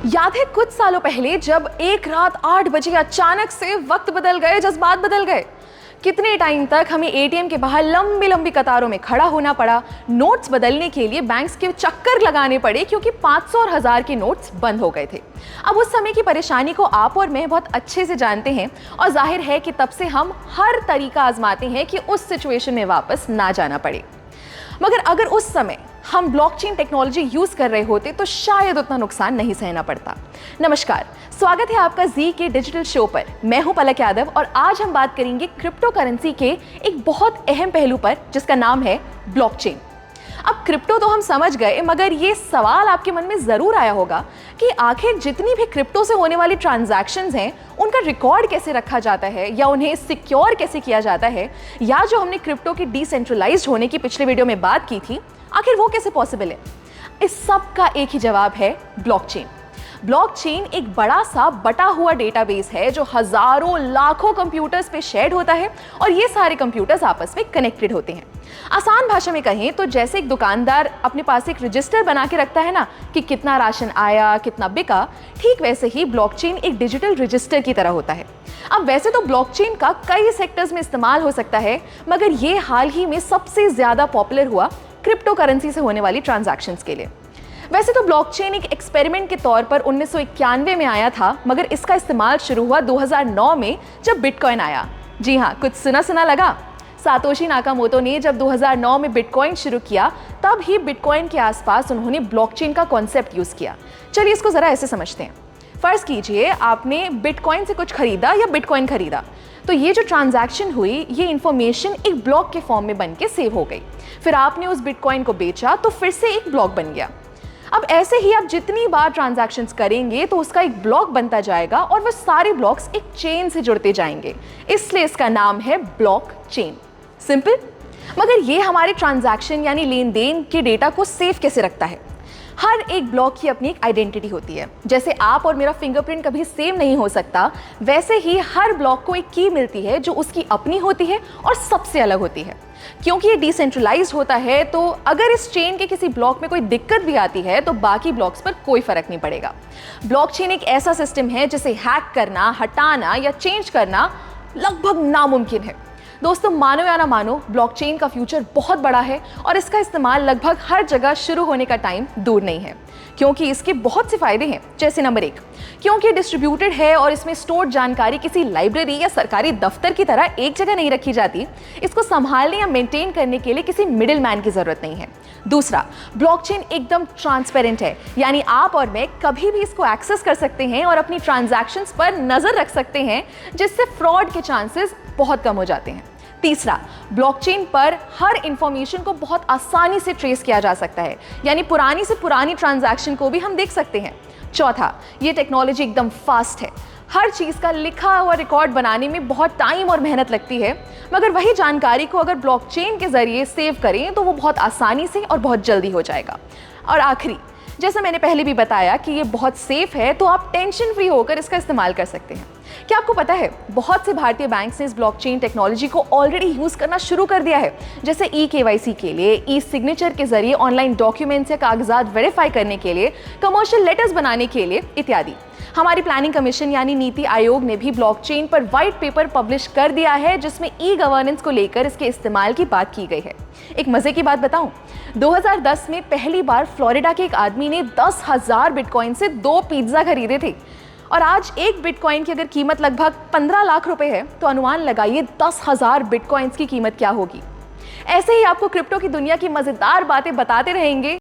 याद है कुछ सालों पहले जब एक रात 8 बजे अचानक से वक्त बदल गए, जज्बात बदल गए। कितने टाइम तक हमें एटीएम के बाहर लंबी लंबी कतारों में खड़ा होना पड़ा, नोट्स बदलने के लिए बैंक्स के चक्कर लगाने पड़े क्योंकि 500 और 1000 के नोट्स बंद हो गए थे। अब उस समय की परेशानी को आप और मैं बहुत अच्छे से जानते हैं और जाहिर है कि तब से हम हर तरीका आजमाते हैं कि उस सिचुएशन में वापस ना जाना पड़े। मगर अगर उस समय हम ब्लॉकचेन टेक्नोलॉजी यूज कर रहे होते तो शायद उतना नुकसान नहीं सहना पड़ता। नमस्कार, स्वागत है आपका जी के डिजिटल शो पर। मैं हूं पलक यादव और आज हम बात करेंगे क्रिप्टो करेंसी के एक बहुत अहम पहलू पर जिसका नाम है ब्लॉकचेन। अब क्रिप्टो तो हम समझ गए, मगर ये सवाल आपके मन में जरूर आया होगा कि आखिर जितनी भी क्रिप्टो से होने वाली ट्रांजैक्शंस हैं उनका रिकॉर्ड कैसे रखा जाता है या उन्हें सिक्योर कैसे किया जाता है, या जो हमने क्रिप्टो के डिसेंट्रलाइज्ड होने की पिछले वीडियो में बात की थी, आखिर वो कैसे पॉसिबल है। इस सब का एक ही जवाब है ब्लॉकचेन। ब्लॉकचेन एक बड़ा सा बटा हुआ डेटाबेस है जो हजारों लाखों कंप्यूटर्स पे शेयर्ड होता है और ये सारे कंप्यूटर्स आपस में कनेक्टेड होते हैं। आसान भाषा में कहें तो जैसे एक दुकानदार अपने पास एक रजिस्टर बना के रखता है ना कि कितना राशन आया, कितना बिका, ठीक वैसे ही ब्लॉकचेन एक डिजिटल रजिस्टर की तरह होता है। अब वैसे तो ब्लॉकचेन का कई सेक्टर्स में इस्तेमाल हो सकता है, मगर ये हाल ही में सबसे ज्यादा पॉपुलर हुआ क्रिप्टो करेंसी से होने वाली ट्रांजैक्शंस के लिए। वैसे तो ब्लॉकचेन एक एक्सपेरिमेंट के तौर पर 1991 में आया था, मगर इसका इस्तेमाल शुरू हुआ 2009 में जब बिटकॉइन आया। जी हाँ, कुछ सुना सुना लगा। सातोशी नाकामोटो ने जब 2009 में बिटकॉइन शुरू किया, तब ही बिटकॉइन के आसपास उन्होंने ब्लॉकचेन का कॉन्सेप्ट यूज किया। चलिए इसको जरा ऐसे समझते हैं। फर्ज कीजिए आपने बिटकॉइन से कुछ खरीदा या बिटकॉइन खरीदा, तो ये जो ट्रांजैक्शन हुई, ये इंफॉर्मेशन एक ब्लॉक के फॉर्म में बन के सेव हो गई। फिर आपने उस बिटकॉइन को बेचा तो फिर से एक ब्लॉक बन गया। अब ऐसे ही आप जितनी बार ट्रांजैक्शंस करेंगे तो उसका एक ब्लॉक बनता जाएगा और वह सारे ब्लॉक्स एक चेन से जुड़ते जाएंगे, इसलिए इसका नाम है ब्लॉकचेन। सिंपल। मगर ये हमारे ट्रांजैक्शन यानी लेन देन के डेटा को सेव कैसे रखता है? हर एक ब्लॉक की अपनी एक आइडेंटिटी होती है। जैसे आप और मेरा फिंगरप्रिंट कभी सेव नहीं हो सकता, वैसे ही हर ब्लॉक को एक की मिलती है जो उसकी अपनी होती है और सबसे अलग होती है। क्योंकि ये डिसेंट्रलाइज्ड होता है, तो अगर इस चेन के किसी ब्लॉक में कोई दिक्कत भी आती है तो बाकी ब्लॉक्स पर कोई फर्क नहीं पड़ेगा। ब्लॉकचेन एक ऐसा सिस्टम है जिसे हैक करना, हटाना या चेंज करना लगभग नामुमकिन है। दोस्तों, मानो या ना मानो, ब्लॉकचेन का फ्यूचर बहुत बड़ा है और इसका इस्तेमाल लगभग हर जगह शुरू होने का टाइम दूर नहीं है, क्योंकि इसके बहुत से फायदे हैं। जैसे नंबर 1, क्योंकि डिस्ट्रीब्यूटेड है और इसमें स्टोर्ड जानकारी किसी लाइब्रेरी या सरकारी दफ्तर की तरह एक जगह नहीं रखी जाती। इसको संभालने या मेंटेन करने के लिए किसी मिडिल मैन की जरूरत नहीं है। दूसरा, ब्लॉकचेन एकदम ट्रांसपेरेंट है, यानी आप और मैं कभी भी इसको एक्सेस कर सकते हैं और अपनी ट्रांजैक्शंस पर नजर रख सकते हैं, जिससे फ्रॉड के चांसेस बहुत कम हो जाते हैं। तीसरा, ब्लॉकचेन पर हर इंफॉर्मेशन को बहुत आसानी से ट्रेस किया जा सकता है, यानी पुरानी से पुरानी ट्रांजैक्शन को भी हम देख सकते हैं। चौथा, ये टेक्नोलॉजी एकदम फास्ट है। हर चीज़ का लिखा हुआ रिकॉर्ड बनाने में बहुत टाइम और मेहनत लगती है, मगर वही जानकारी को अगर ब्लॉकचेन के जरिए सेव करें तो वो बहुत आसानी से और बहुत जल्दी हो जाएगा। और आखिरी, जैसा मैंने पहले भी बताया कि ये बहुत सेफ है, तो आप टेंशन फ्री होकर इसका इस्तेमाल कर सकते हैं। क्या आपको पता है, बहुत से भारतीय बैंक्स ने इस ब्लॉकचेन टेक्नोलॉजी को ऑलरेडी यूज करना शुरू कर दिया है, जैसे ई-केवाईसी के लिए, ई सिग्नेचर के जरिए ऑनलाइन डॉक्यूमेंट्स या कागजात वेरीफाई करने के लिए, कमर्शियल लेटर्स बनाने के लिए इत्यादि। हमारी प्लानिंग कमीशन यानी नीति आयोग ने भी ब्लॉकचेन पर व्हाइट पेपर पब्लिश कर दिया है, जिसमें ई गवर्नेंस को लेकर इसके इस्तेमाल की बात की गई है। एक मजे की बात बताऊं, 2010 में पहली बार फ्लोरिडा के एक आदमी ने 10,000 बिटकॉइन से 2 पिज्जा खरीदे थे, और आज एक बिटकॉइन की अगर कीमत लगभग 15 लाख रुपए है, तो अनुमान लगाइए 10,000 बिटकॉइंस की कीमत क्या होगी। ऐसे ही आपको क्रिप्टो की दुनिया की मजेदार बातें बताते रहेंगे।